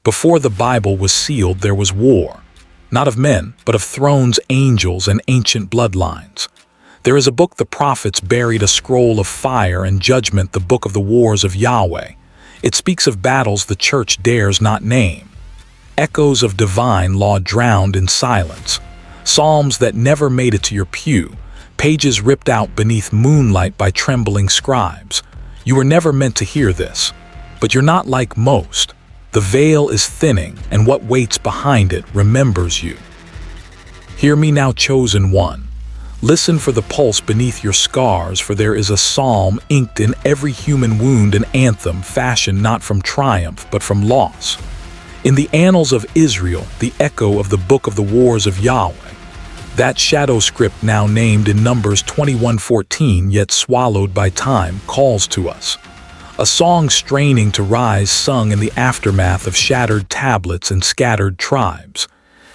Before the Bible was sealed, there was war. Not of men, but of thrones, angels, and ancient bloodlines. There is a book the prophets buried, a scroll of fire and judgment, the book of the Wars of Yahweh. It speaks of battles the church dares not name. Echoes of divine law drowned in silence. Psalms that never made it to your pew. Pages ripped out beneath moonlight by trembling scribes. You were never meant to hear this. But you're not like most. The veil is thinning, and what waits behind it remembers you. Hear me now, chosen one. Listen for the pulse beneath your scars, for there is a psalm inked in every human wound, an anthem fashioned not from triumph but from loss. In the annals of Israel, the echo of the book of the Wars of Yahweh, that shadow script now named in Numbers 21:14 yet swallowed by time, calls to us. A song straining to rise, sung in the aftermath of shattered tablets and scattered tribes.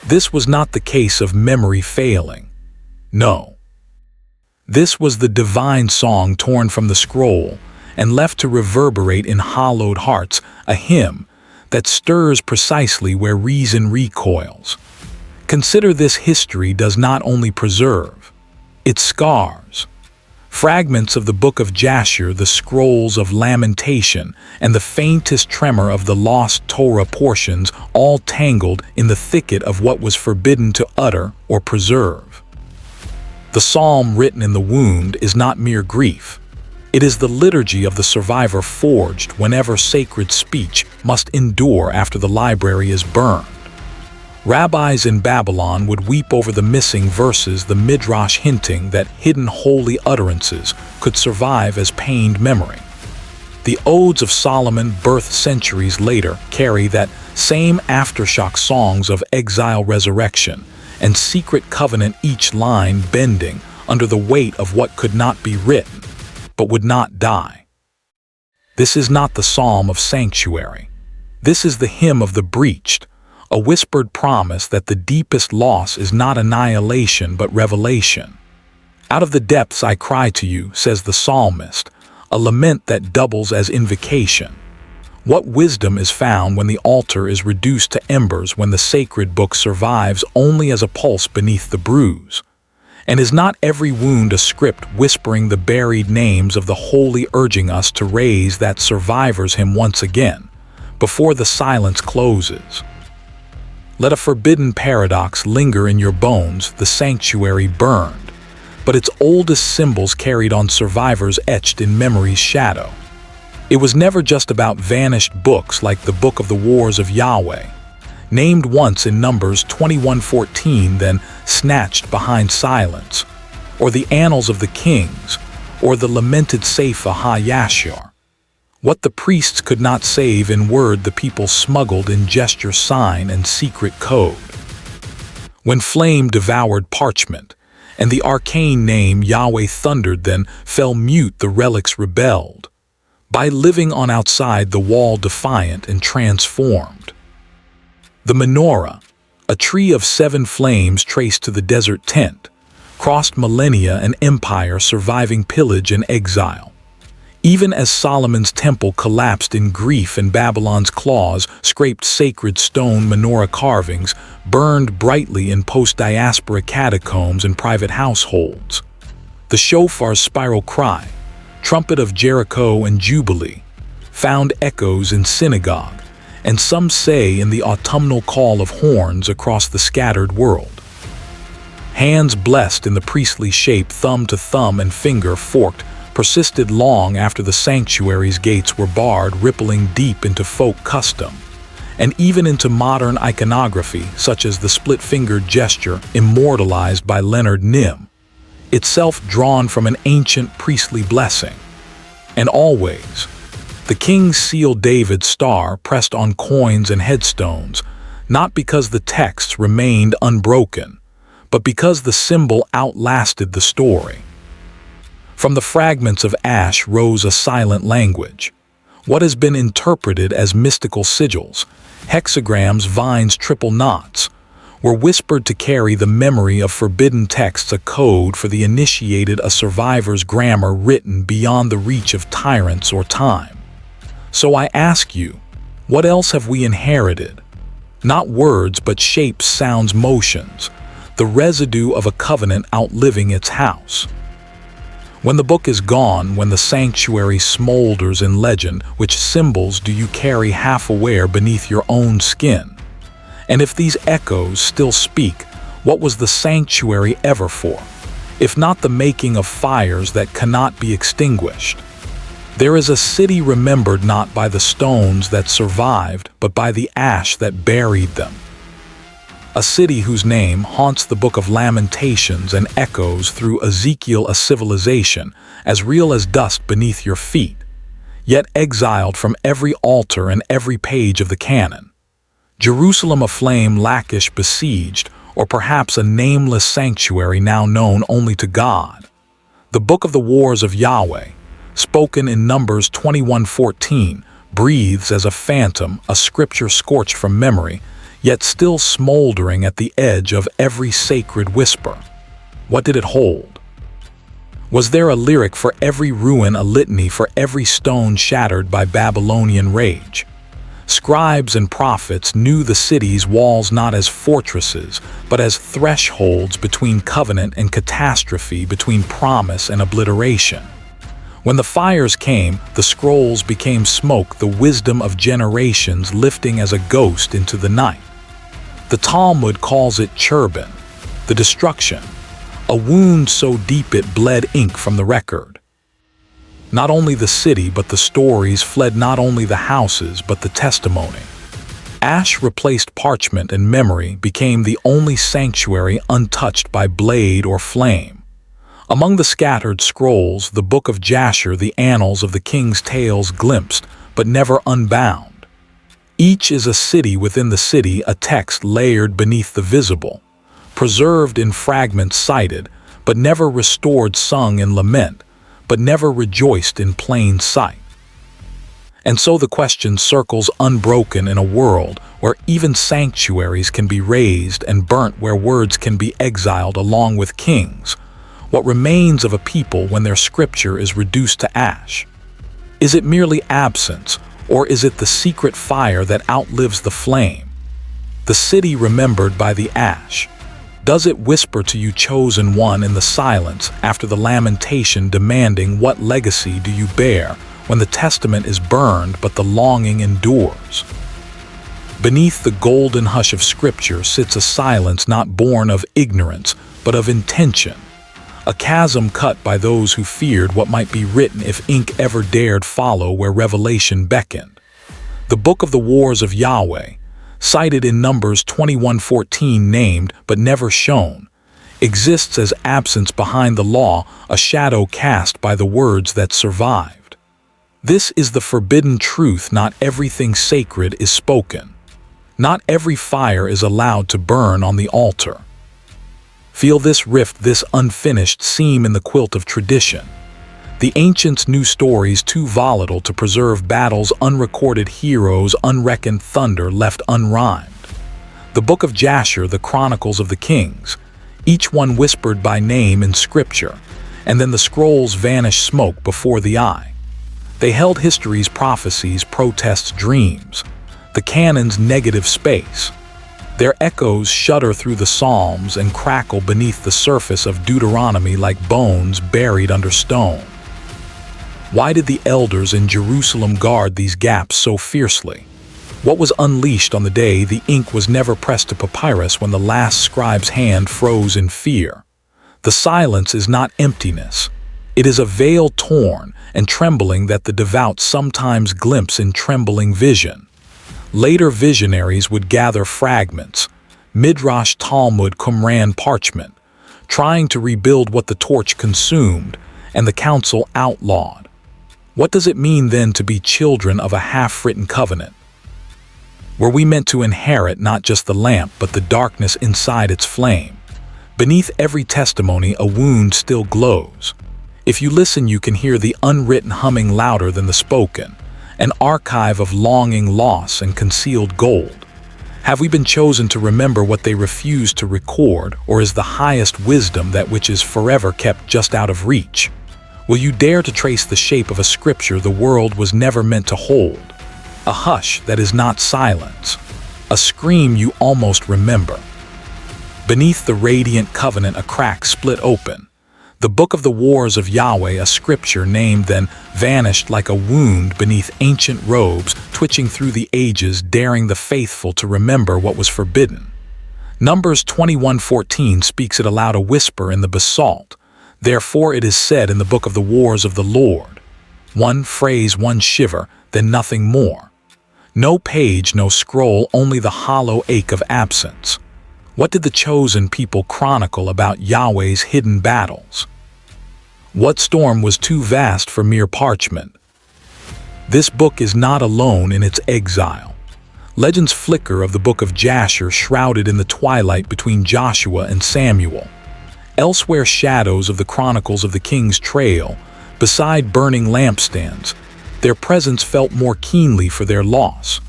This was not the case of memory failing. No. This was the divine song torn from the scroll and left to reverberate in hollowed hearts, a hymn that stirs precisely where reason recoils. Consider this: history does not only preserve, it scars. Fragments of the book of Jasher, the scrolls of lamentation, and the faintest tremor of the lost Torah portions, all tangled in the thicket of what was forbidden to utter or preserve. The psalm written in the wound is not mere grief. It is the liturgy of the survivor, forged whenever sacred speech must endure after the library is burned. Rabbis in Babylon would weep over the missing verses, the midrash hinting that hidden holy utterances could survive as pained memory. The Odes of Solomon, birthed centuries later, carry that same aftershock, songs of exile, resurrection, and secret covenant, each line bending under the weight of what could not be written, but would not die. This is not the psalm of sanctuary. This is the hymn of the breached, a whispered promise that the deepest loss is not annihilation but revelation. Out of the depths I cry to you, says the psalmist, a lament that doubles as invocation. What wisdom is found when the altar is reduced to embers, when the sacred book survives only as a pulse beneath the bruise? And is not every wound a script whispering the buried names of the holy, urging us to raise that survivor's hymn once again, before the silence closes? Let a forbidden paradox linger in your bones, the sanctuary burned, but its oldest symbols carried on, survivors etched in memory's shadow. It was never just about vanished books like the book of the Wars of Yahweh, named once in Numbers 21:14, then snatched behind silence, or the annals of the kings, or the lamented Sefer HaYashar. What the priests could not save in word, the people smuggled in gesture, sign, and secret code. When flame devoured parchment, and the arcane name Yahweh thundered, then fell mute, the relics rebelled, by living on outside the wall, defiant and transformed. The menorah, a tree of 7 flames traced to the desert tent, crossed millennia and empire, surviving pillage and exile. Even as Solomon's temple collapsed in grief and Babylon's claws scraped sacred stone, menorah carvings burned brightly in post-diaspora catacombs and private households. The shofar's spiral cry, trumpet of Jericho and Jubilee, found echoes in synagogue, and some say in the autumnal call of horns across the scattered world. Hands blessed in the priestly shape, thumb to thumb and finger forked, persisted long after the sanctuary's gates were barred, rippling deep into folk custom, and even into modern iconography, such as the split-fingered gesture immortalized by Leonard Nim, itself drawn from an ancient priestly blessing. And always, the king's seal, David's star, pressed on coins and headstones, not because the texts remained unbroken, but because the symbol outlasted the story. From the fragments of ash rose a silent language. What has been interpreted as mystical sigils, hexagrams, vines, triple knots, were whispered to carry the memory of forbidden texts, a code for the initiated, a survivor's grammar written beyond the reach of tyrants or time. So I ask you, what else have we inherited? Not words, but shapes, sounds, motions, the residue of a covenant outliving its house. When the book is gone, when the sanctuary smolders in legend, which symbols do you carry half aware beneath your own skin? And if these echoes still speak, what was the sanctuary ever for, if not the making of fires that cannot be extinguished? There is a city remembered not by the stones that survived, but by the ash that buried them. A city whose name haunts the book of Lamentations and echoes through Ezekiel, a civilization as real as dust beneath your feet, yet exiled from every altar and every page of the canon. Jerusalem aflame, Lachish besieged, or perhaps a nameless sanctuary now known only to God. The book of the Wars of Yahweh, spoken in Numbers 21:14, breathes as a phantom, a scripture scorched from memory, yet still smoldering at the edge of every sacred whisper. What did it hold? Was there a lyric for every ruin, a litany for every stone shattered by Babylonian rage? Scribes and prophets knew the city's walls not as fortresses, but as thresholds between covenant and catastrophe, between promise and obliteration. When the fires came, the scrolls became smoke, the wisdom of generations lifting as a ghost into the night. The Talmud calls it churban, the destruction, a wound so deep it bled ink from the record. Not only the city, but the stories fled, not only the houses, but the testimony. Ash replaced parchment, and memory became the only sanctuary untouched by blade or flame. Among the scattered scrolls, the book of Jasher, the annals of the king's tales glimpsed, but never unbound. Each is a city within the city, a text layered beneath the visible, preserved in fragments cited, but never restored, sung in lament, but never rejoiced in plain sight. And so the question circles unbroken in a world where even sanctuaries can be razed and burnt, where words can be exiled along with kings. What remains of a people when their scripture is reduced to ash? Is it merely absence, or is it the secret fire that outlives the flame? The city remembered by the ash. Does it whisper to you, chosen one, in the silence after the lamentation, demanding what legacy do you bear when the testament is burned but the longing endures? Beneath the golden hush of scripture sits a silence not born of ignorance but of intention, a chasm cut by those who feared what might be written if ink ever dared follow where revelation beckoned. The book of the Wars of Yahweh, cited in Numbers 21:14, named but never shown, exists as absence behind the law, a shadow cast by the words that survived. This is the forbidden truth: not everything sacred is spoken. Not every fire is allowed to burn on the altar. Feel this rift, this unfinished seam in the quilt of tradition. The ancients knew stories too volatile to preserve, battles unrecorded, heroes unreckoned, thunder left unrhymed. The book of Jasher, the chronicles of the kings, each one whispered by name in scripture, and then the scrolls vanished smoke before the eye. They held history's prophecies, protests, dreams, the canon's negative space. Their echoes shudder through the Psalms and crackle beneath the surface of Deuteronomy like bones buried under stone. Why did the elders in Jerusalem guard these gaps so fiercely? What was unleashed on the day the ink was never pressed to papyrus, when the last scribe's hand froze in fear? The silence is not emptiness. It is a veil torn and trembling that the devout sometimes glimpse in trembling vision. Later visionaries would gather fragments, Midrash, Talmud, Qumran, parchment, trying to rebuild what the torch consumed and the council outlawed. What does it mean then to be children of a half-written covenant? Were we meant to inherit not just the lamp but the darkness inside its flame? Beneath every testimony a wound still glows. If you listen, you can hear the unwritten humming louder than the spoken, an archive of longing, loss, and concealed gold. Have we been chosen to remember what they refused to record, or is the highest wisdom that which is forever kept just out of reach? Will you dare to trace the shape of a scripture the world was never meant to hold? A hush that is not silence. a scream you almost remember. Beneath the radiant covenant a crack split open. The book of the Wars of Yahweh, a scripture named, then vanished like a wound beneath ancient robes, twitching through the ages, daring the faithful to remember what was forbidden. Numbers 21:14 speaks it aloud, a whisper in the basalt. Therefore it is said in the book of the Wars of the Lord. One phrase, one shiver, then nothing more. No page, no scroll, only the hollow ache of absence. What did the chosen people chronicle about Yahweh's hidden battles? What storm was too vast for mere parchment? This book is not alone in its exile. Legends flicker of the book of Jasher, shrouded in the twilight between Joshua and Samuel. Elsewhere, shadows of the chronicles of the king's trail, beside burning lampstands, their presence felt more keenly for their loss.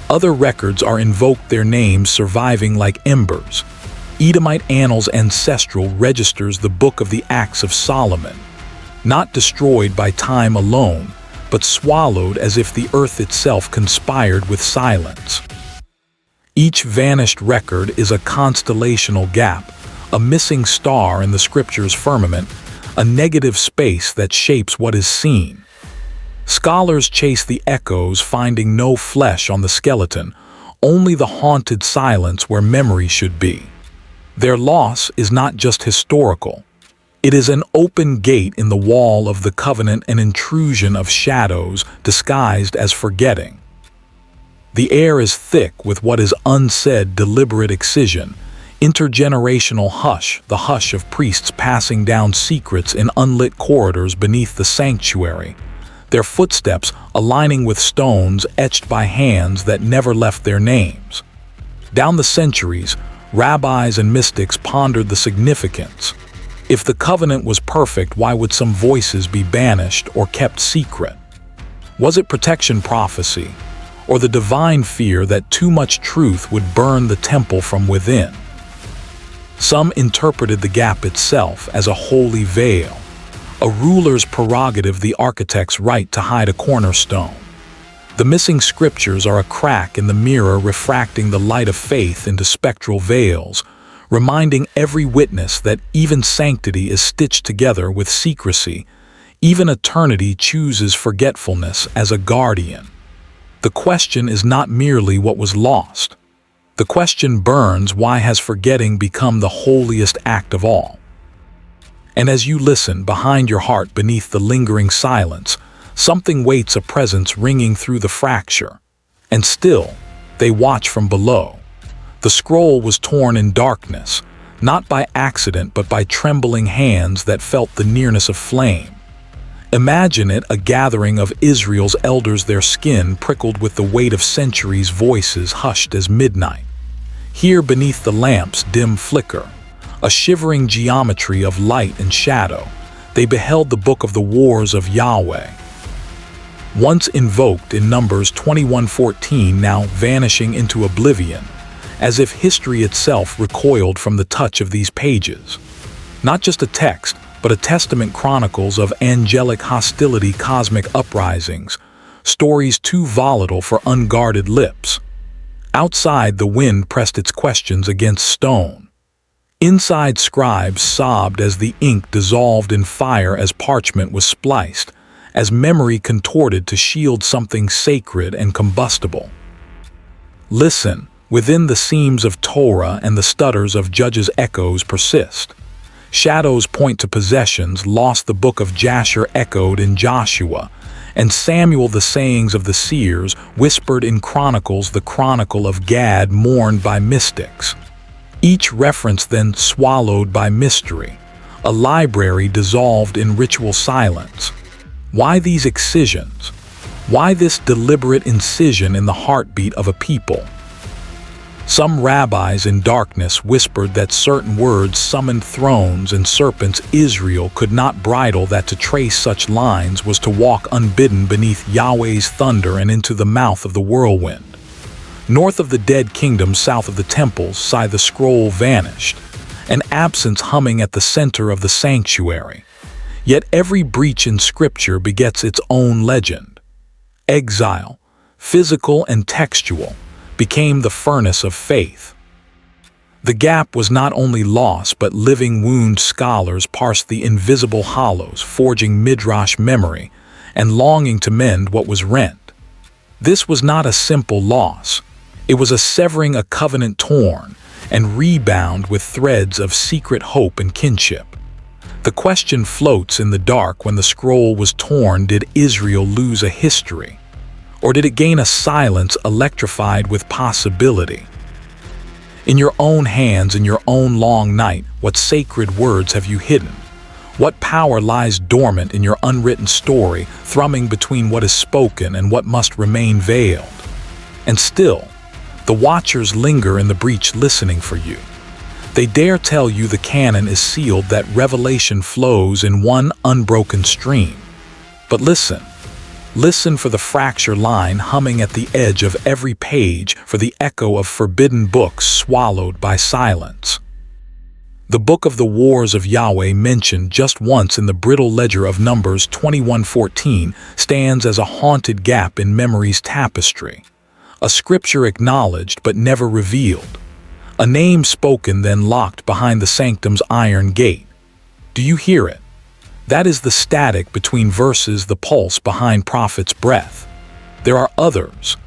Other records are invoked, their names surviving like embers. Edomite Annals Ancestral registers the book of the Acts of Solomon, not destroyed by time alone, but swallowed as if the earth itself conspired with silence. Each vanished record is a constellational gap, a missing star in the scripture's firmament, a negative space that shapes what is seen. Scholars chase the echoes, finding no flesh on the skeleton, only the haunted silence where memory should be. Their loss is not just historical. It is an open gate in the wall of the covenant, an intrusion of shadows disguised as forgetting. The air is thick with what is unsaid, deliberate excision, intergenerational hush, the hush of priests passing down secrets in unlit corridors beneath the sanctuary, their footsteps aligning with stones etched by hands that never left their names. Down the centuries, rabbis and mystics pondered the significance. If the covenant was perfect, why would some voices be banished or kept secret? Was it protection prophecy, or the divine fear that too much truth would burn the temple from within? Some interpreted the gap itself as a holy veil, a ruler's prerogative, the architect's right to hide a cornerstone. The missing scriptures are a crack in the mirror, refracting the light of faith into spectral veils, reminding every witness that even sanctity is stitched together with secrecy. Even eternity chooses forgetfulness as a guardian. The question is not merely what was lost. The question burns, why has forgetting become the holiest act of all? And as you listen, behind your heart, beneath the lingering silence, something waits, a presence ringing through the fracture. And still, they watch from below. The scroll was torn in darkness, not by accident but by trembling hands that felt the nearness of flame. Imagine it, a gathering of Israel's elders, their skin prickled with the weight of centuries, voices hushed as midnight. Here beneath the lamp's dim flicker, a shivering geometry of light and shadow, they beheld the book of the Wars of Yahweh. Once invoked in Numbers 21:14, now vanishing into oblivion, as if history itself recoiled from the touch of these pages. Not just a text, but a testament, chronicles of angelic hostility, cosmic uprisings, stories too volatile for unguarded lips. Outside, the wind pressed its questions against stone. Inside, scribes sobbed as the ink dissolved in fire, as parchment was spliced, as memory contorted to shield something sacred and combustible. Listen, within the seams of Torah and the stutters of Judges, echoes persist. Shadows point to possessions lost, the book of Jasher echoed in Joshua, and Samuel, the sayings of the seers, whispered in Chronicles, the chronicle of Gad mourned by mystics. Each reference then swallowed by mystery, a library dissolved in ritual silence. Why these excisions? Why this deliberate incision in the heartbeat of a people? Some rabbis in darkness whispered that certain words summoned thrones and serpents. Israel could not bridle that. To trace such lines was to walk unbidden beneath Yahweh's thunder and into the mouth of the whirlwind. North of the dead kingdom, south of the temples, sigh the scroll vanished, an absence humming at the center of the sanctuary. Yet every breach in scripture begets its own legend. Exile, physical and textual, became the furnace of faith. The gap was not only lost, but living wound scholars parsed the invisible hollows, forging midrash memory and longing to mend what was rent. This was not a simple loss. It was a severing a covenant torn and rebound with threads of secret hope and kinship. The question floats in the dark: when the scroll was torn, did Israel lose a history? Or did it gain a silence electrified with possibility? In your own hands, in your own long night, what sacred words have you hidden? What power lies dormant in your unwritten story, thrumming between what is spoken and what must remain veiled? And still, the watchers linger in the breach, listening for you. They dare tell you the canon is sealed, that revelation flows in one unbroken stream. But listen. Listen for the fracture line humming at the edge of every page, for the echo of forbidden books swallowed by silence. The book of the Wars of Yahweh, mentioned just once in the brittle ledger of Numbers 21:14, stands as a haunted gap in memory's tapestry. A scripture acknowledged but never revealed. A name spoken, then locked behind the sanctum's iron gate. Do you hear it? That is the static between verses, the pulse behind prophet's breath. There are others,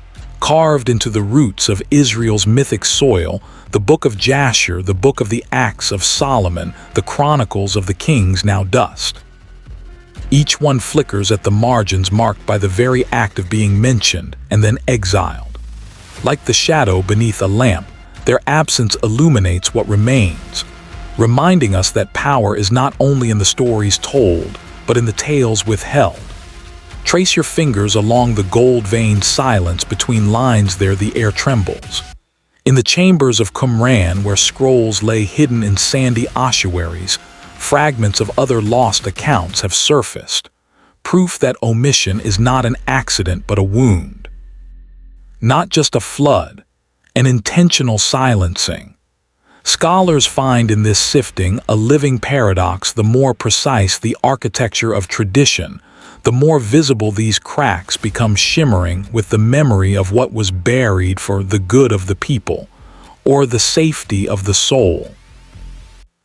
carved into the roots of Israel's mythic soil: the book of Jasher, the book of the Acts of Solomon, the chronicles of the kings now dust. Each one flickers at the margins, marked by the very act of being mentioned and then exiled. Like the shadow beneath a lamp, their absence illuminates what remains, reminding us that power is not only in the stories told, but in the tales withheld. Trace your fingers along the gold-veined silence between lines. There the air trembles. In the chambers of Qumran, where scrolls lay hidden in sandy ossuaries, fragments of other lost accounts have surfaced, proof that omission is not an accident but a wound. Not just a flood, an intentional silencing. Scholars find in this sifting a living paradox: the more precise the architecture of tradition, the more visible these cracks become, shimmering with the memory of what was buried for the good of the people, or the safety of the soul.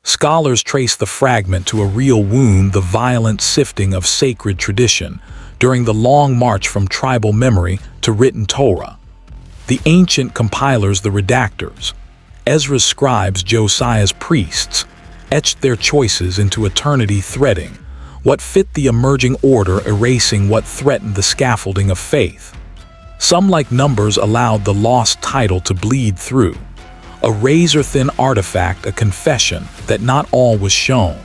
Scholars trace the fragment to a real wound, the violent sifting of sacred tradition during the long march from tribal memory to written Torah. The ancient compilers, the redactors, Ezra's scribes, Josiah's priests, etched their choices into eternity, threading what fit the emerging order, erasing what threatened the scaffolding of faith. Some, like Numbers, allowed the lost title to bleed through, a razor-thin artifact, a confession that not all was shown.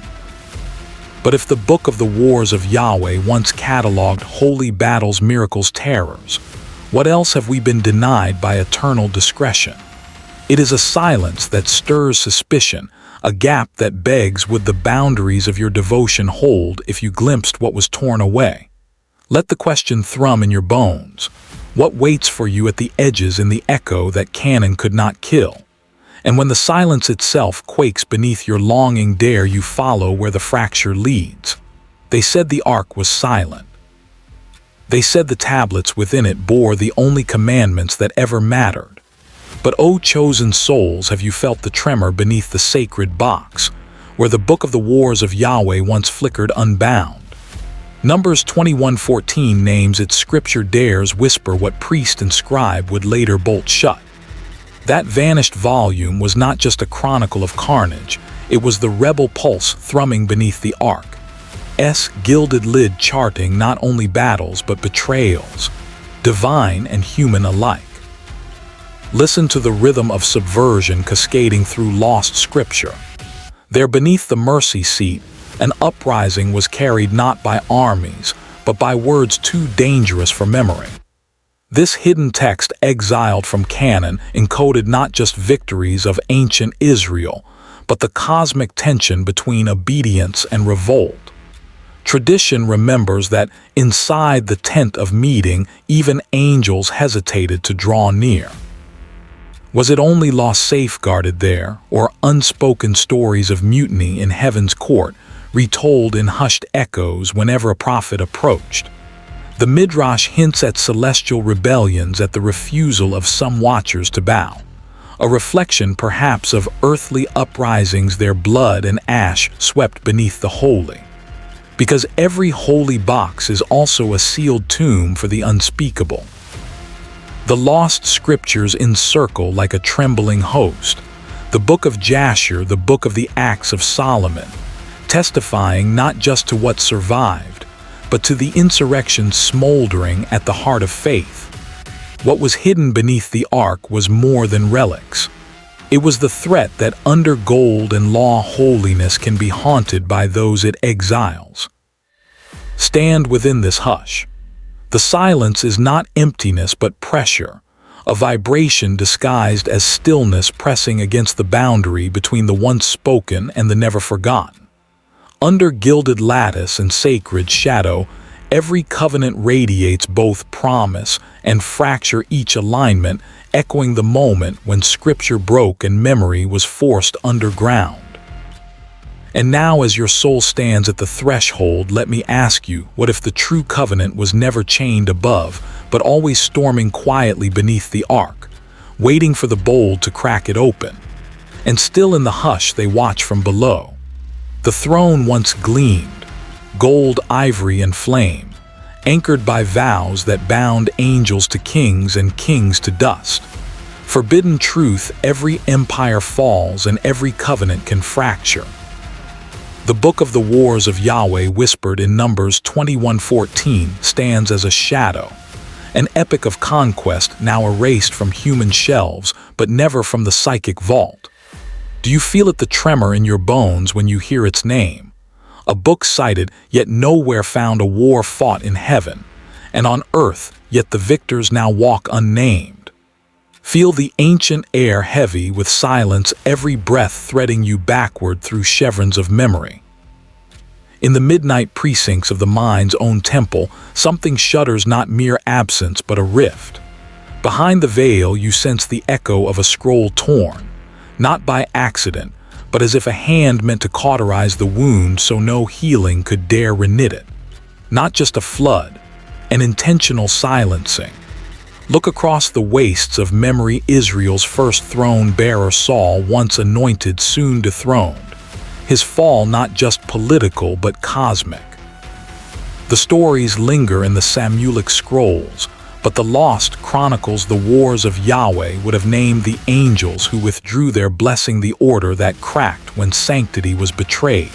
But if the book of the Wars of Yahweh once cataloged holy battles, miracles, terrors, what else have we been denied by eternal discretion? It is a silence that stirs suspicion, a gap that begs, would the boundaries of your devotion hold if you glimpsed what was torn away? Let the question thrum in your bones. What waits for you at the edges, in the echo that canon could not kill? And when the silence itself quakes beneath your longing, dare you follow where the fracture leads? They said the ark was silent. They said the tablets within it bore the only commandments that ever mattered. But O chosen souls, have you felt the tremor beneath the sacred box, where the book of the Wars of Yahweh once flickered unbound? Numbers 21:14 names its scripture, dares whisper what priest and scribe would later bolt shut. That vanished volume was not just a chronicle of carnage, it was the rebel pulse thrumming beneath the ark's gilded lid, charting not only battles but betrayals, divine and human alike. Listen to the rhythm of subversion cascading through lost scripture. There beneath the mercy seat, an uprising was carried not by armies, but by words too dangerous for memory. This hidden text, exiled from canon, encoded not just victories of ancient Israel, but the cosmic tension between obedience and revolt. Tradition remembers that inside the tent of meeting, even angels hesitated to draw near. Was it only lost safeguarded there, or unspoken stories of mutiny in heaven's court, retold in hushed echoes whenever a prophet approached? The Midrash hints at celestial rebellions at the refusal of some watchers to bow, a reflection perhaps of earthly uprisings, their blood and ash swept beneath the holy. Because every holy box is also a sealed tomb for the unspeakable. The lost scriptures encircle like a trembling host, the book of Jasher, the book of the Acts of Solomon, testifying not just to what survived, but to the insurrection smoldering at the heart of faith. What was hidden beneath the ark was more than relics. It was the threat that under gold and law holiness can be haunted by those it exiles. Stand within this hush. The silence is not emptiness but pressure, a vibration disguised as stillness pressing against the boundary between the once spoken and the never forgotten. Under gilded lattice and sacred shadow, every covenant radiates both promise and fracture, each alignment echoing the moment when scripture broke and memory was forced underground. And now, as your soul stands at the threshold, let me ask you, what if the true covenant was never chained above, but always storming quietly beneath the ark, waiting for the bold to crack it open? And still in the hush they watch from below. The throne once gleamed, gold, ivory, and flame, anchored by vows that bound angels to kings and kings to dust. Forbidden truth, every empire falls and every covenant can fracture. The book of the Wars of Yahweh, whispered in Numbers 21:14, stands as a shadow, an epic of conquest now erased from human shelves but never from the psychic vault. Do you feel it, the tremor in your bones when you hear its name? A book cited, yet nowhere found, a war fought in heaven, and on earth, yet the victors now walk unnamed. Feel the ancient air heavy with silence, every breath threading you backward through chevrons of memory. In the midnight precincts of the mind's own temple, something shudders, not mere absence but a rift. Behind the veil you sense the echo of a scroll torn, not by accident, but as if a hand meant to cauterize the wound so no healing could dare reknit it. Not just a flood, an intentional silencing. Look across the wastes of memory, Israel's first throne-bearer Saul, once anointed, soon dethroned. His fall not just political but cosmic. The stories linger in the Samuelic scrolls, but the lost chronicles, the Wars of Yahweh, would have named the angels who withdrew their blessing, the order that cracked when sanctity was betrayed.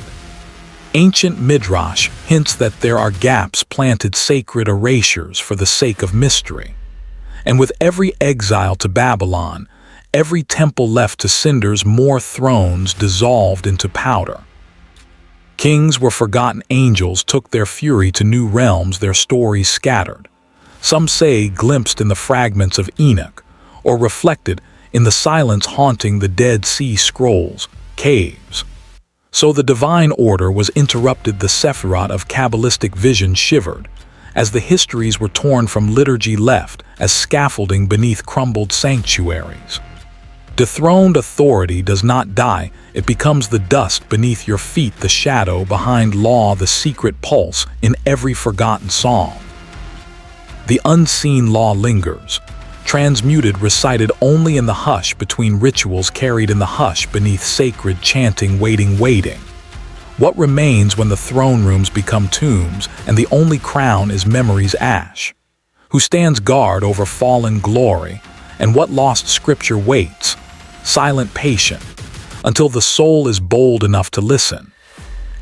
Ancient Midrash hints that there are gaps planted, sacred erasures for the sake of mystery. And with every exile to Babylon, every temple left to cinders, more thrones dissolved into powder. Kings were forgotten, angels took their fury to new realms, their stories scattered. Some say glimpsed in the fragments of Enoch, or reflected in the silence haunting the Dead Sea Scrolls, caves. So the divine order was interrupted, the Sephirot of Kabbalistic vision shivered, as the histories were torn from liturgy, left as scaffolding beneath crumbled sanctuaries. Dethroned authority does not die, it becomes the dust beneath your feet, the shadow behind law, the secret pulse in every forgotten psalm. The unseen law lingers, transmuted, recited only in the hush between rituals, carried in the hush beneath sacred chanting, waiting. What remains when the throne rooms become tombs and the only crown is memory's ash? Who stands guard over fallen glory, and what lost scripture waits, silent, patient, until the soul is bold enough to listen?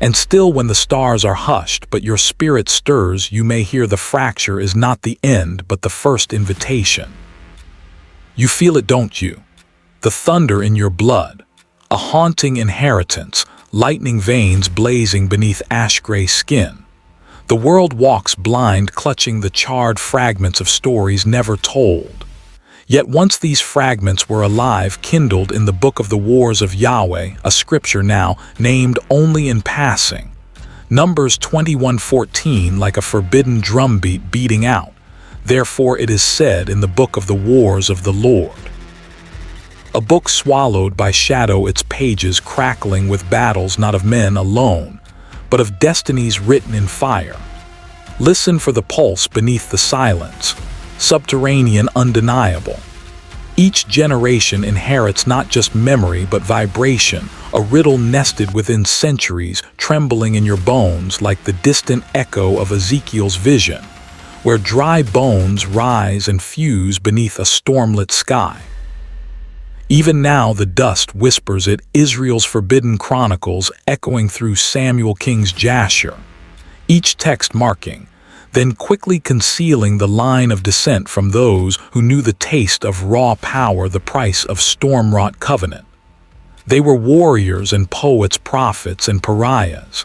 And still, when the stars are hushed but your spirit stirs, you may hear the fracture is not the end but the first invitation. You feel it, don't you? The thunder in your blood, a haunting inheritance, lightning veins blazing beneath ash-gray skin. The world walks blind, clutching the charred fragments of stories never told. Yet once these fragments were alive, kindled in the book of the Wars of Yahweh, a scripture now named only in passing. Numbers 21:14, like a forbidden drumbeat beating out. Therefore it is said in the book of the Wars of the Lord. A book swallowed by shadow, its pages crackling with battles not of men alone, but of destinies written in fire. Listen for the pulse beneath the silence, subterranean, undeniable. Each generation inherits not just memory but vibration, a riddle nested within centuries, trembling in your bones like the distant echo of Ezekiel's vision, where dry bones rise and fuse beneath a stormlit sky. Even now the dust whispers it, Israel's forbidden chronicles echoing through Samuel King's Jasher, each text marking, then quickly concealing the line of descent from those who knew the taste of raw power, the price of storm-wrought covenant. They were warriors and poets, prophets and pariahs,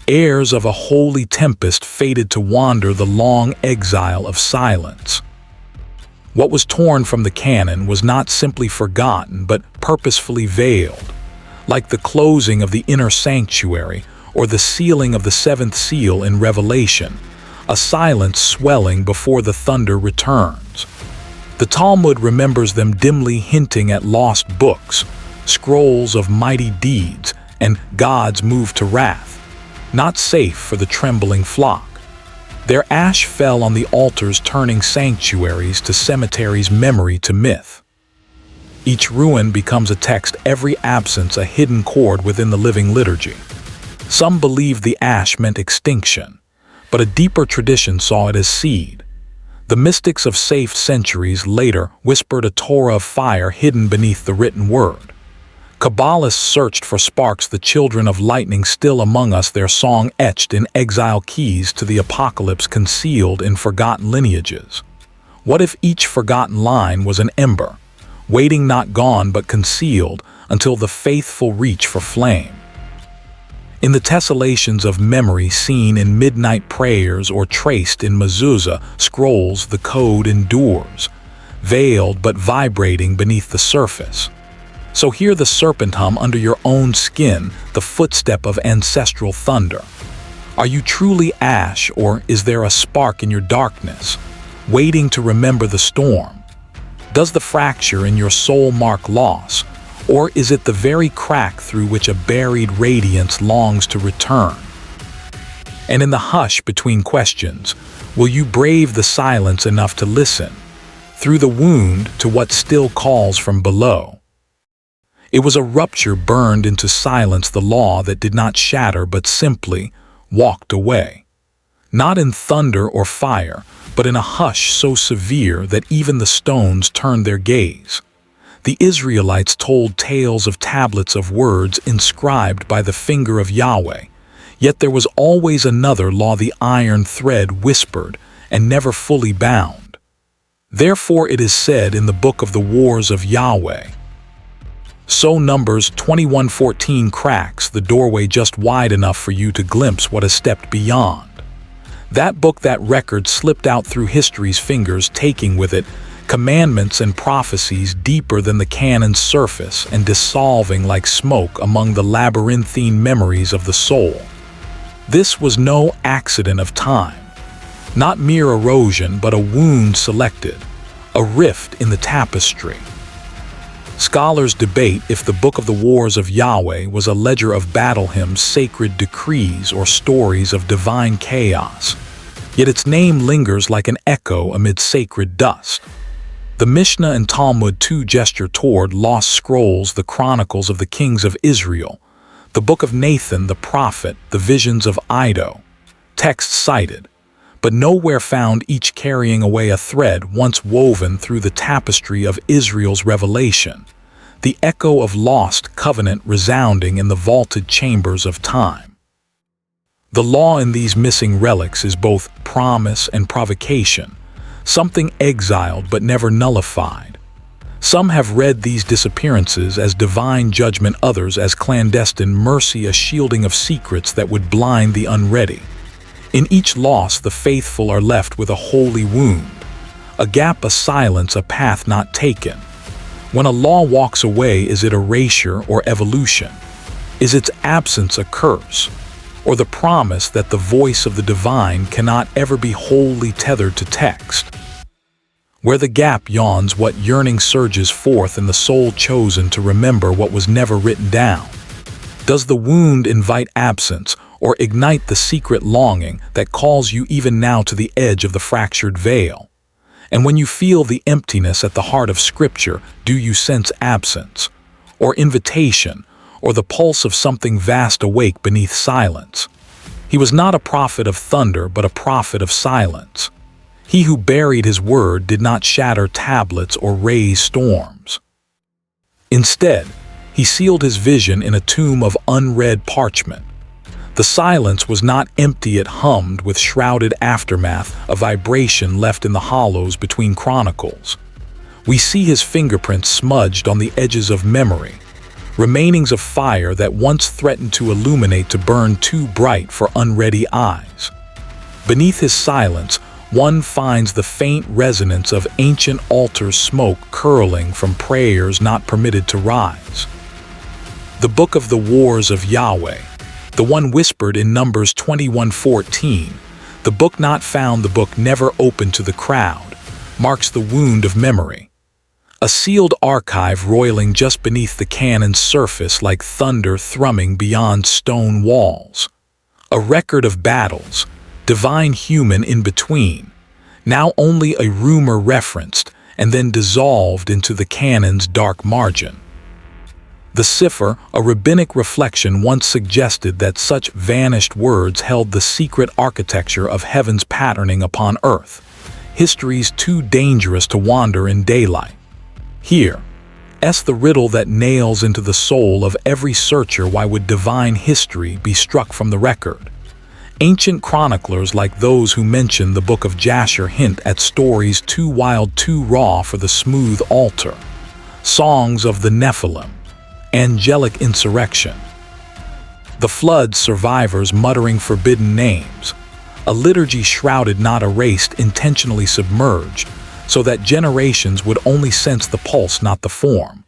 heirs of a holy tempest fated to wander the long exile of silence. What was torn from the canon was not simply forgotten but purposefully veiled, like the closing of the inner sanctuary or the sealing of the seventh seal in Revelation, a silence swelling before the thunder returns. The Talmud remembers them dimly, hinting at lost books, scrolls of mighty deeds, and God's move to wrath, not safe for the trembling flock. Their ash fell on the altars, turning sanctuaries to cemeteries, memory to myth. Each ruin becomes a text, every absence a hidden chord within the living liturgy. Some believed the ash meant extinction, but a deeper tradition saw it as seed. The mystics of safe centuries later whispered a Torah of fire hidden beneath the written word. Kabbalists searched for sparks, the children of lightning still among us, their song etched in exile, keys to the apocalypse concealed in forgotten lineages. What if each forgotten line was an ember, waiting not gone but concealed until the faithful reach for flame? In the tessellations of memory seen in midnight prayers or traced in mezuzah scrolls, the code endures, veiled but vibrating beneath the surface. So hear the serpent hum under your own skin, the footstep of ancestral thunder. Are you truly ash, or is there a spark in your darkness, waiting to remember the storm? Does the fracture in your soul mark loss, or is it the very crack through which a buried radiance longs to return? And in the hush between questions, will you brave the silence enough to listen, through the wound, to what still calls from below? It was a rupture burned into silence, the law that did not shatter but simply walked away. Not in thunder or fire, but in a hush so severe that even the stones turned their gaze. The Israelites told tales of tablets of words inscribed by the finger of Yahweh, yet there was always another law, the iron thread whispered and never fully bound. Therefore it is said in the book of the Wars of Yahweh, so Numbers 21:14 cracks the doorway just wide enough for you to glimpse what has stepped beyond. That book, that record, slipped out through history's fingers, taking with it commandments and prophecies deeper than the canon's surface and dissolving like smoke among the labyrinthine memories of the soul. This was no accident of time, not mere erosion, but a wound selected, a rift in the tapestry. Scholars debate if the Book of the Wars of Yahweh was a ledger of battle hymns, sacred decrees, or stories of divine chaos, yet its name lingers like an echo amid sacred dust. The Mishnah and Talmud too gesture toward lost scrolls, the chronicles of the kings of Israel, the book of Nathan the prophet, the visions of Iddo, texts cited, but nowhere found, each carrying away a thread once woven through the tapestry of Israel's revelation, the echo of lost covenant resounding in the vaulted chambers of time. The law in these missing relics is both promise and provocation, something exiled but never nullified. Some have read these disappearances as divine judgment, others as clandestine mercy, a shielding of secrets that would blind the unready. In each loss, the faithful are left with a holy wound, a gap, a silence, a path not taken. When a law walks away, is it erasure or evolution? Is its absence a curse, or the promise that the voice of the divine cannot ever be wholly tethered to text? Where the gap yawns, what yearning surges forth in the soul chosen to remember what was never written down? Does the wound invite absence, or ignite the secret longing that calls you even now to the edge of the fractured veil? And when you feel the emptiness at the heart of Scripture, do you sense absence, or invitation, or the pulse of something vast awake beneath silence? He was not a prophet of thunder, but a prophet of silence. He who buried his word did not shatter tablets or raise storms. Instead, he sealed his vision in a tomb of unread parchment. The silence was not empty, it hummed with shrouded aftermath, a vibration left in the hollows between chronicles. We see his fingerprints smudged on the edges of memory, remainings of fire that once threatened to illuminate to burn too bright for unready eyes. Beneath his silence, one finds the faint resonance of ancient altar smoke curling from prayers not permitted to rise. The book of the Wars of Yahweh, the one whispered in Numbers 21:14, the book not found, the book never opened to the crowd, marks the wound of memory. A sealed archive roiling just beneath the canon's surface like thunder thrumming beyond stone walls. A record of battles, divine human in between, now only a rumor referenced and then dissolved into the canon's dark margin. The Sefer, a rabbinic reflection, once suggested that such vanished words held the secret architecture of heaven's patterning upon earth, histories too dangerous to wander in daylight. Here, the riddle that nails into the soul of every searcher: why would divine history be struck from the record? Ancient chroniclers like those who mention the book of Jasher hint at stories too wild, too raw for the smooth altar. Songs of the Nephilim, angelic insurrection. The flood survivors muttering forbidden names. A liturgy shrouded, not erased, intentionally submerged, so that generations would only sense the pulse, not the form.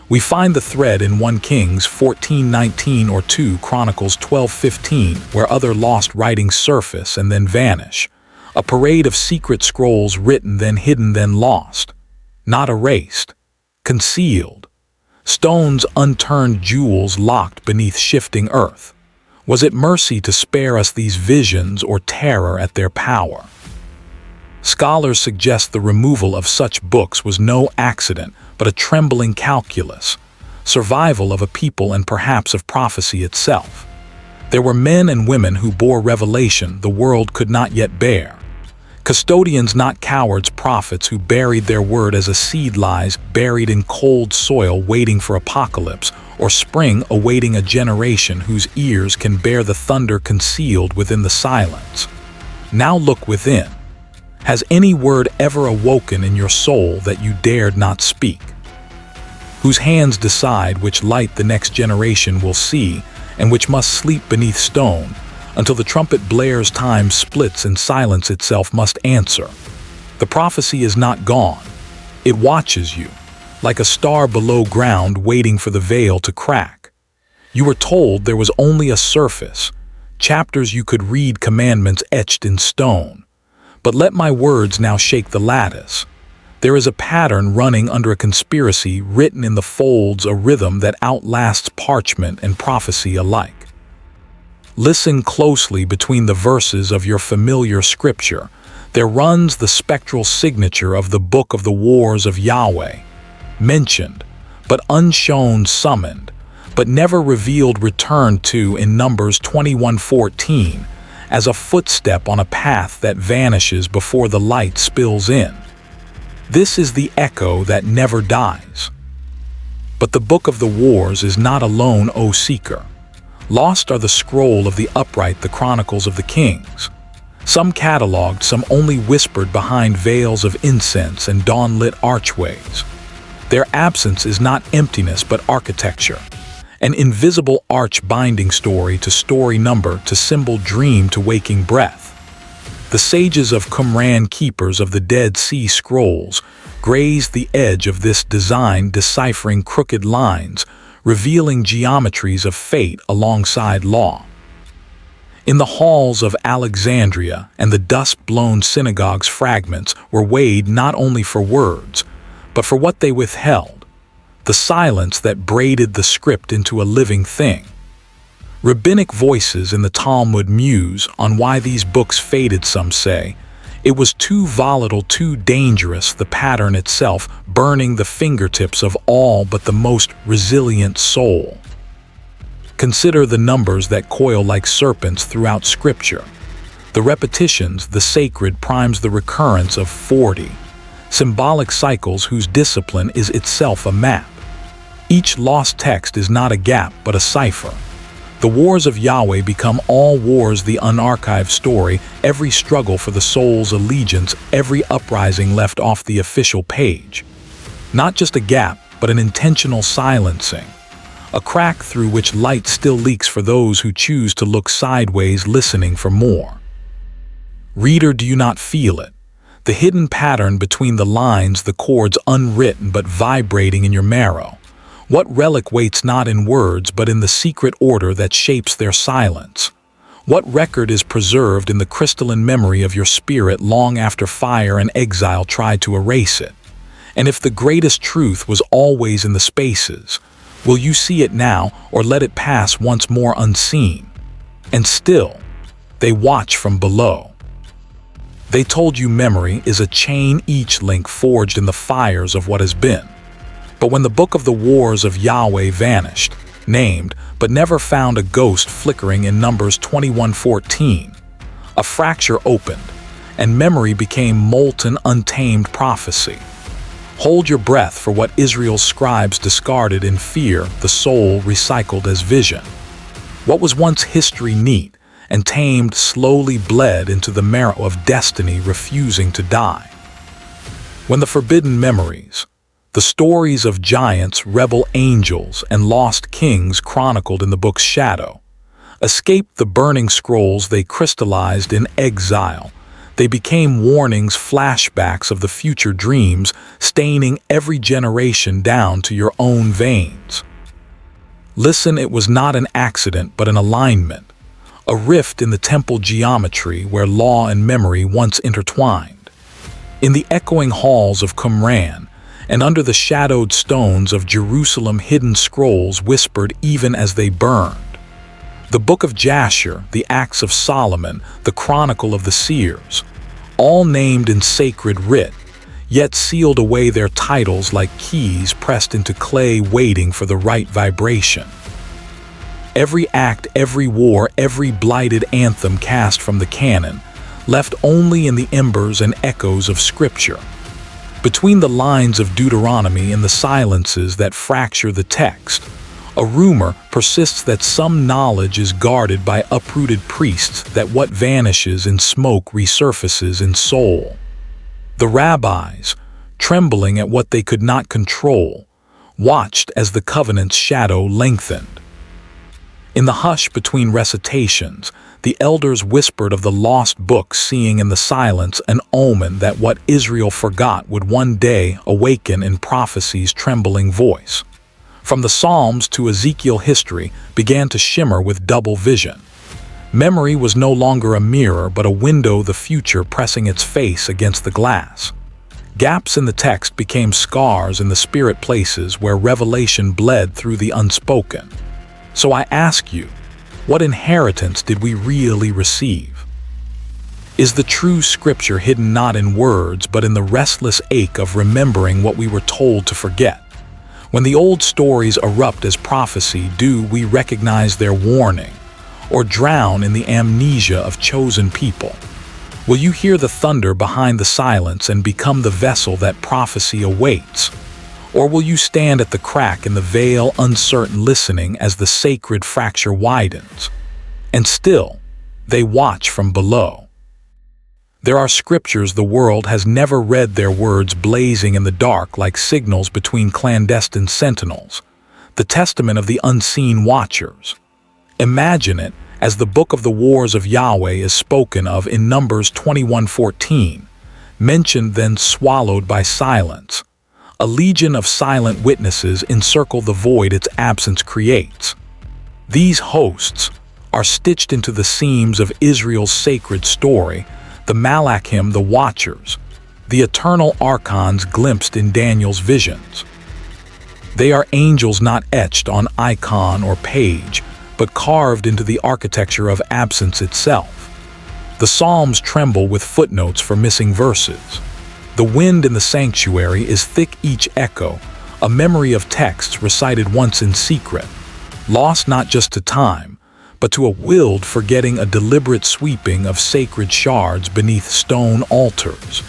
We find the thread in 1 Kings 14:19 or 2 Chronicles 12:15, where other lost writings surface and then vanish. A parade of secret scrolls written, then hidden, then lost. Not erased, concealed. Stones unturned, jewels locked beneath shifting earth. Was it mercy to spare us these visions, or terror at their power? Scholars suggest the removal of such books was no accident, but a trembling calculus, survival of a people and perhaps of prophecy itself. There were men and women who bore revelation the world could not yet bear. Custodians, not cowards, prophets who buried their word as a seed lies buried in cold soil, waiting for apocalypse or spring, awaiting a generation whose ears can bear the thunder concealed within the silence. Now look within. Has any word ever awoken in your soul that you dared not speak? Whose hands decide which light the next generation will see, and which must sleep beneath stone, until the trumpet blares, time splits, and silence itself must answer. The prophecy is not gone. It watches you, like a star below ground waiting for the veil to crack. You were told there was only a surface, chapters you could read, commandments etched in stone. But let my words now shake the lattice. There is a pattern running under a conspiracy, written in the folds, a rhythm that outlasts parchment and prophecy alike. Listen closely between the verses of your familiar scripture. There runs the spectral signature of the book of the Wars of Yahweh, mentioned, but unshown, summoned, but never revealed, returned to in Numbers 21:14, as a footstep on a path that vanishes before the light spills in. This is the echo that never dies. But the book of the Wars is not alone, O seeker. Lost are the scroll of the upright, the chronicles of the kings. Some cataloged, some only whispered behind veils of incense and dawn-lit archways. Their absence is not emptiness but architecture, an invisible arch binding story to story number, to symbol dream, to waking breath. The sages of Qumran, keepers of the Dead Sea Scrolls, grazed the edge of this design, deciphering crooked lines, revealing geometries of fate alongside law. In the halls of Alexandria and the dust-blown synagogues, fragments were weighed not only for words, but for what they withheld, the silence that braided the script into a living thing. Rabbinic voices in the Talmud muse on why these books faded, some say. It was too volatile, too dangerous, the pattern itself burning the fingertips of all but the most resilient soul. Consider the numbers that coil like serpents throughout Scripture. The repetitions, the sacred, primes the recurrence of 40, symbolic cycles whose discipline is itself a map. Each lost text is not a gap but a cipher. The wars of Yahweh become all wars, the unarchived story, every struggle for the soul's allegiance, every uprising left off the official page. Not just a gap, but an intentional silencing. A crack through which light still leaks for those who choose to look sideways, listening for more. Reader, do you not feel it? The hidden pattern between the lines, the chords unwritten but vibrating in your marrow. What relic waits not in words but in the secret order that shapes their silence? What record is preserved in the crystalline memory of your spirit long after fire and exile tried to erase it? And if the greatest truth was always in the spaces, will you see it now or let it pass once more unseen? And still, they watch from below. They told you memory is a chain, each link forged in the fires of what has been. But when the book of the Wars of Yahweh vanished, named, but never found, a ghost flickering in Numbers 21:14, a fracture opened, and memory became molten, untamed prophecy. Hold your breath for what Israel's scribes discarded in fear, the soul recycled as vision. What was once history neat and tamed slowly bled into the marrow of destiny refusing to die. When the forbidden memories, the stories of giants, rebel angels, and lost kings chronicled in the book's shadow, escaped the burning scrolls they crystallized in exile, they became warnings, flashbacks of the future dreams, staining every generation down to your own veins. Listen, it was not an accident but an alignment, a rift in the temple geometry where law and memory once intertwined. In the echoing halls of Qumran, and under the shadowed stones of Jerusalem, hidden scrolls whispered even as they burned. The Book of Jasher, the Acts of Solomon, the Chronicle of the Seers, all named in sacred writ, yet sealed away their titles like keys pressed into clay waiting for the right vibration. Every act, every war, every blighted anthem cast from the canon, left only in the embers and echoes of Scripture. Between the lines of Deuteronomy and the silences that fracture the text, a rumor persists that some knowledge is guarded by uprooted priests, that what vanishes in smoke resurfaces in soul. The rabbis, trembling at what they could not control, watched as the covenant's shadow lengthened. In the hush between recitations, the elders whispered of the lost book, seeing in the silence an omen that what Israel forgot would one day awaken in prophecy's trembling voice. From the Psalms to Ezekiel, history began to shimmer with double vision. Memory was no longer a mirror but a window, the future pressing its face against the glass. Gaps in the text became scars in the spirit, places where revelation bled through the unspoken. So I ask you, what inheritance did we really receive? Is the true Scripture hidden not in words but in the restless ache of remembering what we were told to forget? When the old stories erupt as prophecy, do we recognize their warning or drown in the amnesia of chosen people? Will you hear the thunder behind the silence and become the vessel that prophecy awaits? Or will you stand at the crack in the veil, uncertain, listening as the sacred fracture widens? And still, they watch from below. There are scriptures the world has never read, their words blazing in the dark like signals between clandestine sentinels, the testament of the unseen watchers. Imagine it as the book of the Wars of Yahweh is spoken of in Numbers 21:14, mentioned then swallowed by silence. A legion of silent witnesses encircle the void its absence creates. These hosts are stitched into the seams of Israel's sacred story, the Malachim, the watchers, the eternal archons glimpsed in Daniel's visions. They are angels not etched on icon or page, but carved into the architecture of absence itself. The Psalms tremble with footnotes for missing verses. The wind in the sanctuary is thick each echo, a memory of texts recited once in secret, lost not just to time, but to a willed forgetting, a deliberate sweeping of sacred shards beneath stone altars.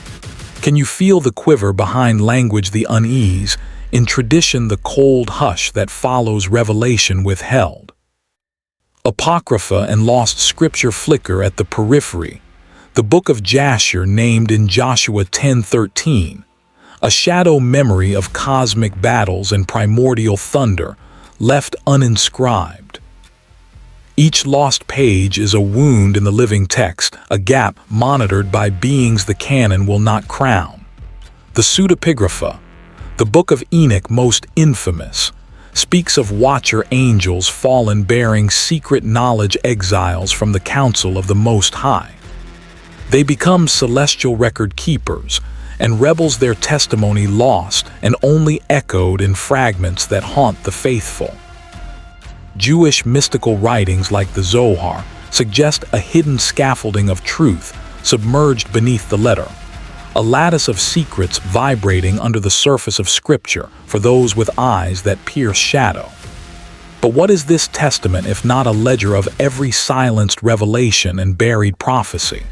Can you feel the quiver behind language, the unease, in tradition the cold hush that follows revelation withheld? Apocrypha and lost scripture flicker at the periphery. The book of Jasher, named in Joshua 10:13, a shadow memory of cosmic battles and primordial thunder, left uninscribed. Each lost page is a wound in the living text, a gap monitored by beings the canon will not crown. The pseudepigrapha, the book of Enoch most infamous, speaks of watcher angels fallen bearing secret knowledge, exiles from the council of the Most High. They become celestial record keepers, and rebels, their testimony lost and only echoed in fragments that haunt the faithful. Jewish mystical writings like the Zohar suggest a hidden scaffolding of truth submerged beneath the letter, a lattice of secrets vibrating under the surface of Scripture for those with eyes that pierce shadow. But what is this testament if not a ledger of every silenced revelation and buried prophecy?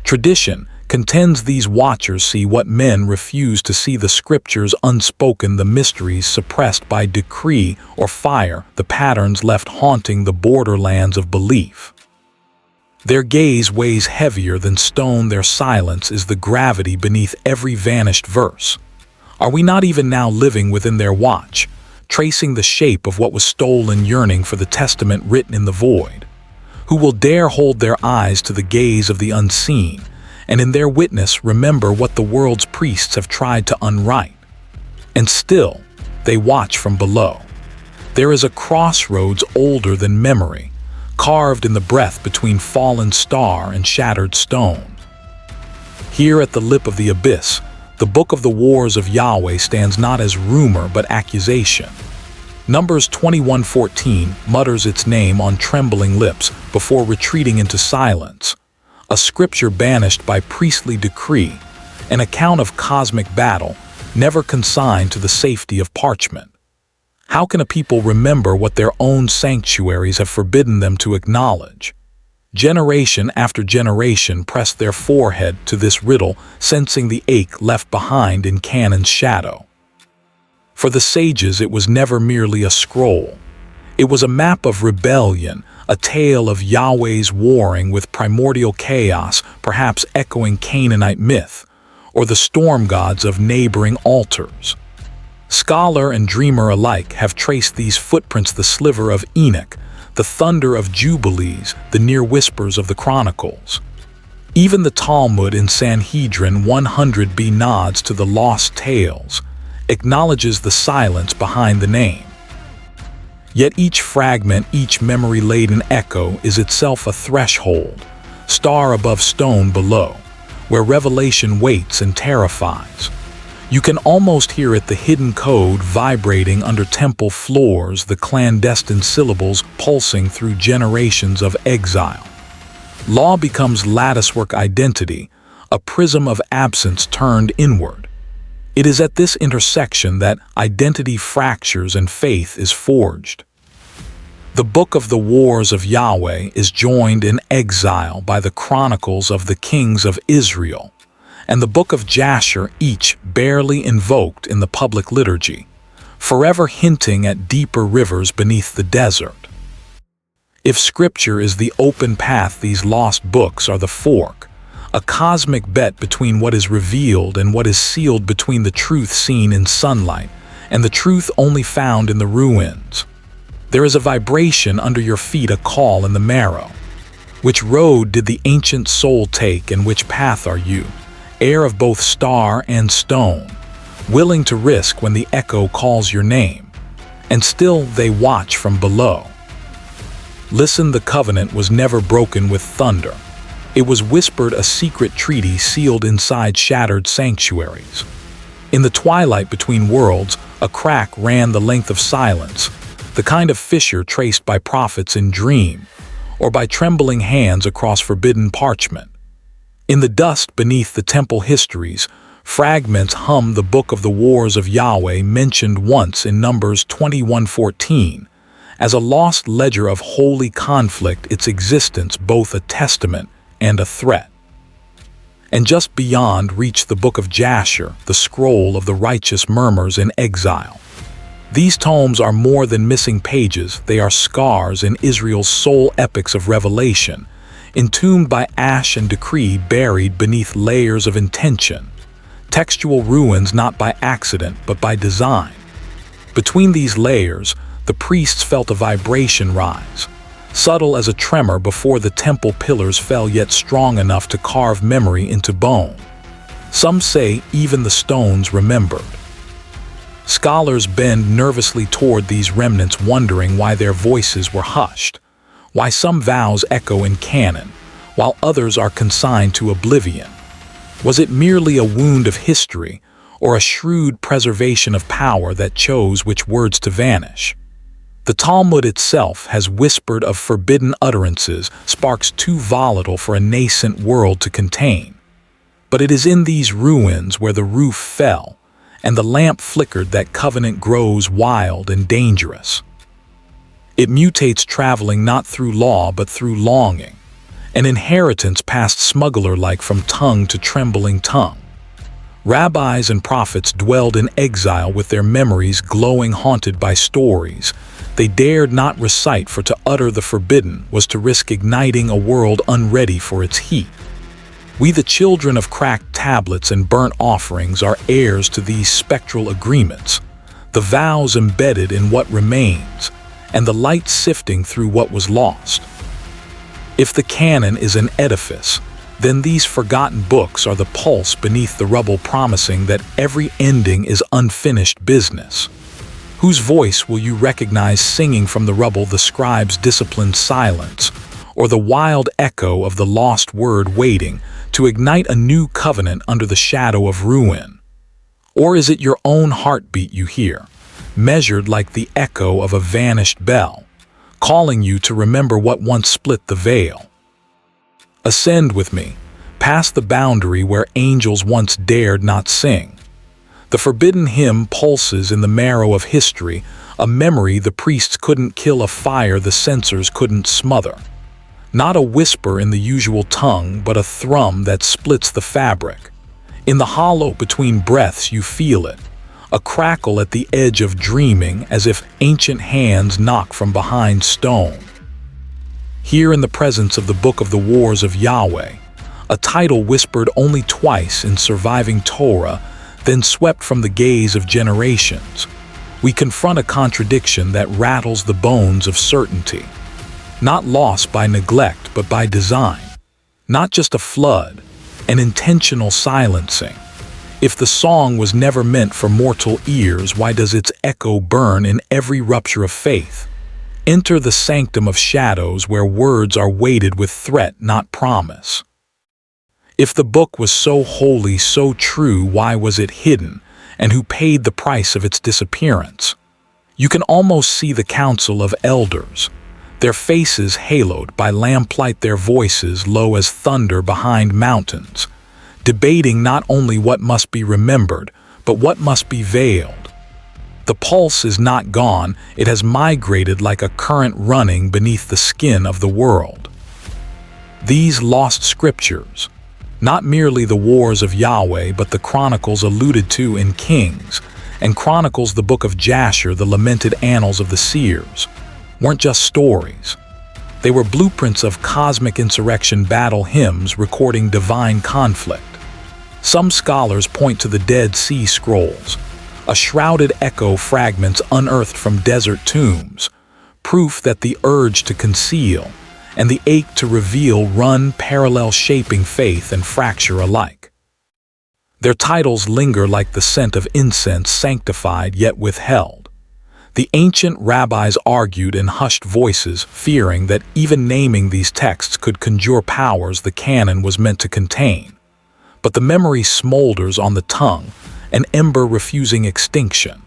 Tradition contends these watchers see what men refuse to see: the Scriptures unspoken, the mysteries suppressed by decree or fire, the patterns left haunting the borderlands of belief. Their gaze weighs heavier than stone, their silence is the gravity beneath every vanished verse. Are we not even now living within their watch, tracing the shape of what was stolen, yearning for the testament written in the void? Who will dare hold their eyes to the gaze of the unseen, and in their witness remember what the world's priests have tried to unwrite? And still, they watch from below. There is a crossroads older than memory, carved in the breath between fallen star and shattered stone. Here at the lip of the abyss, the book of the Wars of Yahweh stands not as rumor but accusation. Numbers 21:14 mutters its name on trembling lips before retreating into silence. A scripture banished by priestly decree, an account of cosmic battle, never consigned to the safety of parchment. How can a people remember what their own sanctuaries have forbidden them to acknowledge? Generation after generation pressed their forehead to this riddle, sensing the ache left behind in canon's shadow. For the sages, it was never merely a scroll. It was a map of rebellion, a tale of Yahweh's warring with primordial chaos, perhaps echoing Canaanite myth, or the storm gods of neighboring altars. Scholar and dreamer alike have traced these footprints: the sliver of Enoch, the thunder of Jubilees, the near whispers of the Chronicles. Even the Talmud in Sanhedrin 100b nods to the lost tales, acknowledges the silence behind the name. Yet each fragment, each memory-laden echo is itself a threshold, star above stone below, where revelation waits and terrifies. You can almost hear it, the hidden code vibrating under temple floors, the clandestine syllables pulsing through generations of exile. Law becomes latticework identity, a prism of absence turned inward. It is at this intersection that identity fractures and faith is forged. The book of the Wars of Yahweh is joined in exile by the chronicles of the kings of Israel, and the book of Jasher, each barely invoked in the public liturgy, forever hinting at deeper rivers beneath the desert. If Scripture is the open path, these lost books are the fork, a cosmic bet between what is revealed and what is sealed, between the truth seen in sunlight and the truth only found in the ruins. There is a vibration under your feet, a call in the marrow. Which road did the ancient soul take, and which path are you, heir of both star and stone, willing to risk when the echo calls your name? And still they watch from below. Listen, the covenant was never broken with thunder. It was whispered, a secret treaty sealed inside shattered sanctuaries. In the twilight between worlds, a crack ran the length of silence, the kind of fissure traced by prophets in dream, or by trembling hands across forbidden parchment. In the dust beneath the temple histories, fragments hum the book of the Wars of Yahweh mentioned once in Numbers 21:14, as a lost ledger of holy conflict, its existence both a testament and a threat. And just beyond reached the book of Jasher, the scroll of the righteous murmurs in exile. These tomes are more than missing pages, they are scars in Israel's sole epics of revelation, entombed by ash and decree buried beneath layers of intention. Textual ruins not by accident, but by design. Between these layers, the priests felt a vibration rise, subtle as a tremor before the temple pillars fell, yet strong enough to carve memory into bone. Some say even the stones remembered. Scholars bend nervously toward these remnants, wondering why their voices were hushed, why some vows echo in canon, while others are consigned to oblivion. Was it merely a wound of history, or a shrewd preservation of power that chose which words to vanish? The Talmud itself has whispered of forbidden utterances, sparks too volatile for a nascent world to contain. But it is in these ruins where the roof fell, and the lamp flickered, that covenant grows wild and dangerous. It mutates, traveling not through law but through longing, an inheritance passed smuggler-like from tongue to trembling tongue. Rabbis and prophets dwelled in exile with their memories glowing, haunted by stories they dared not recite, for to utter the forbidden was to risk igniting a world unready for its heat. We, the children of cracked tablets and burnt offerings, are heirs to these spectral agreements, the vows embedded in what remains, and the light sifting through what was lost. If the canon is an edifice, then these forgotten books are the pulse beneath the rubble, promising that every ending is unfinished business. Whose voice will you recognize singing from the rubble, the scribe's disciplined silence, or the wild echo of the lost word waiting to ignite a new covenant under the shadow of ruin? Or is it your own heartbeat you hear, measured like the echo of a vanished bell, calling you to remember what once split the veil? Ascend with me, past the boundary where angels once dared not sing. The forbidden hymn pulses in the marrow of history, a memory the priests couldn't kill, a fire the censors couldn't smother. Not a whisper in the usual tongue, but a thrum that splits the fabric. In the hollow between breaths you feel it, a crackle at the edge of dreaming, as if ancient hands knock from behind stone. Here in the presence of the book of the Wars of Yahweh, a title whispered only twice in surviving Torah, then swept from the gaze of generations, we confront a contradiction that rattles the bones of certainty. Not lost by neglect, but by design. Not just a flood, an intentional silencing. If the song was never meant for mortal ears, why does its echo burn in every rupture of faith? Enter the sanctum of shadows, where words are weighted with threat, not promise. If the book was so holy, so true, why was it hidden, and who paid the price of its disappearance? You can almost see the council of elders, their faces haloed by lamplight, their voices low as thunder behind mountains, debating not only what must be remembered, but what must be veiled. The pulse is not gone, it has migrated like a current running beneath the skin of the world. These lost scriptures, not merely the Wars of Yahweh, but the Chronicles alluded to in Kings, and Chronicles, the book of Jasher, the lamented annals of the seers, weren't just stories. They were blueprints of cosmic insurrection, battle hymns recording divine conflict. Some scholars point to the Dead Sea Scrolls, a shrouded echo, fragments unearthed from desert tombs, proof that the urge to conceal and the ache to reveal run parallel, shaping faith and fracture alike. Their titles linger like the scent of incense, sanctified yet withheld. The ancient rabbis argued in hushed voices, fearing that even naming these texts could conjure powers the canon was meant to contain. But the memory smolders on the tongue, an ember refusing extinction.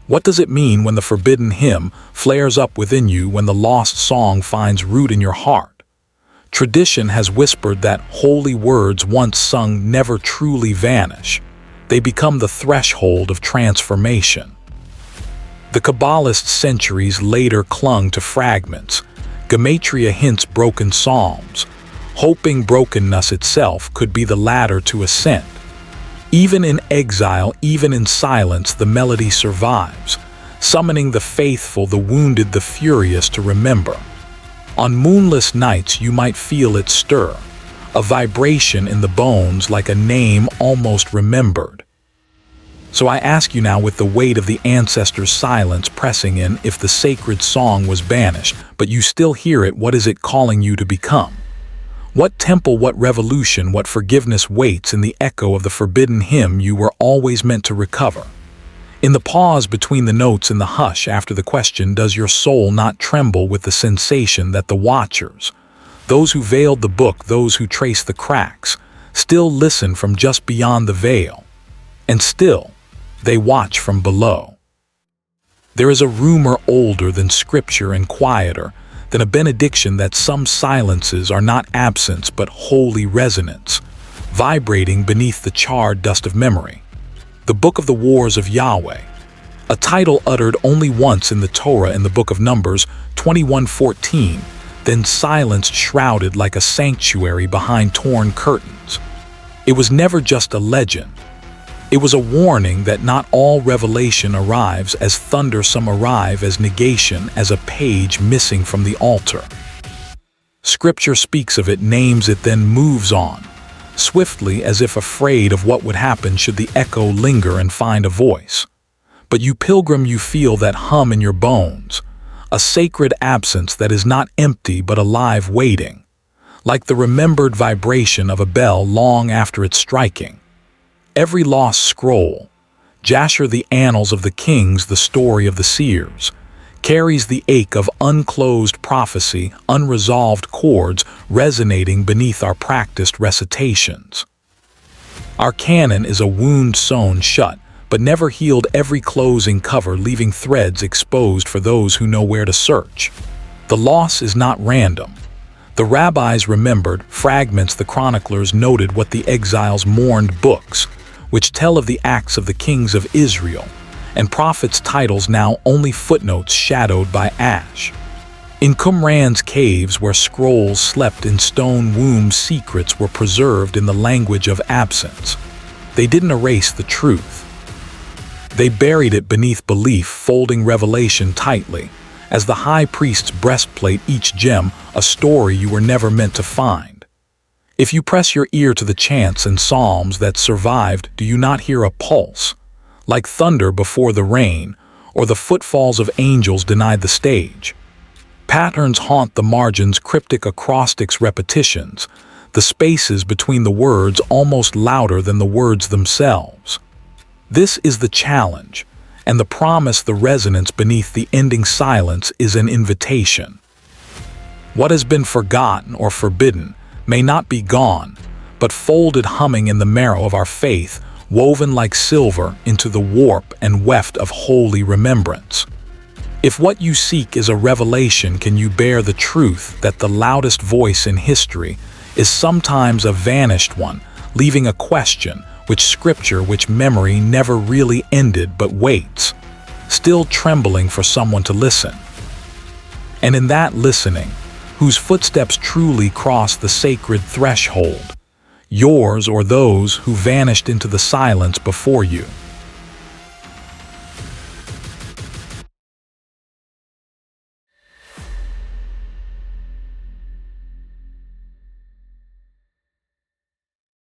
What does it mean when the forbidden hymn flares up within you, when the lost song finds root in your heart? Tradition has whispered that holy words once sung never truly vanish. They become the threshold of transformation. The Kabbalist centuries later clung to fragments. Gematria hints broken psalms, hoping brokenness itself could be the ladder to ascent. Even in exile, even in silence, the melody survives, summoning the faithful, the wounded, the furious to remember. On moonless nights you might feel it stir, a vibration in the bones like a name almost remembered. So I ask you now, with the weight of the ancestors' silence pressing in, if the sacred song was banished, but you still hear it, what is it calling you to become? What temple, what revolution, what forgiveness waits in the echo of the forbidden hymn you were always meant to recover? In the pause between the notes, in the hush after the question, does your soul not tremble with the sensation that the watchers, those who veiled the book, those who traced the cracks, still listen from just beyond the veil? And still, they watch from below. There is a rumor older than Scripture and quieter than a benediction that some silences are not absence but holy resonance, vibrating beneath the charred dust of memory. The Book of the Wars of Yahweh, a title uttered only once in the Torah in the Book of Numbers 21:14, then silence shrouded like a sanctuary behind torn curtains. It was never just a legend. It was a warning that not all revelation arrives as thunder, some arrive as negation, as a page missing from the altar. Scripture speaks of it, names it, then moves on, swiftly as if afraid of what would happen should the echo linger and find a voice. But you pilgrim, you feel that hum in your bones, a sacred absence that is not empty but alive, waiting, like the remembered vibration of a bell long after its striking. Every lost scroll, Jasher, the annals of the kings, the story of the seers, carries the ache of unclosed prophecy, unresolved chords resonating beneath our practiced recitations. Our canon is a wound sewn shut, but never healed, every closing cover leaving threads exposed for those who know where to search. The loss is not random. The rabbis remembered fragments, the chroniclers noted what the exiles mourned, books which tell of the acts of the kings of Israel, and prophets' titles now only footnotes shadowed by ash. In Qumran's caves, where scrolls slept in stone wombs, secrets were preserved in the language of absence. They didn't erase the truth. They buried it beneath belief, folding revelation tightly, as the high priest's breastplate, each gem a story you were never meant to find. If you press your ear to the chants and psalms that survived, do you not hear a pulse, like thunder before the rain, or the footfalls of angels denied the stage? Patterns haunt the margins, cryptic acrostics, repetitions, the spaces between the words almost louder than the words themselves. This is the challenge, and the promise, the resonance beneath the ending silence, is an invitation. What has been forgotten or forbidden may not be gone, but folded, humming in the marrow of our faith, woven like silver into the warp and weft of holy remembrance. If what you seek is a revelation, can you bear the truth that the loudest voice in history is sometimes a vanished one, leaving a question, which Scripture, which memory never really ended but waits, still trembling for someone to listen? And in that listening, whose footsteps truly cross the sacred threshold, yours or those who vanished into the silence before you?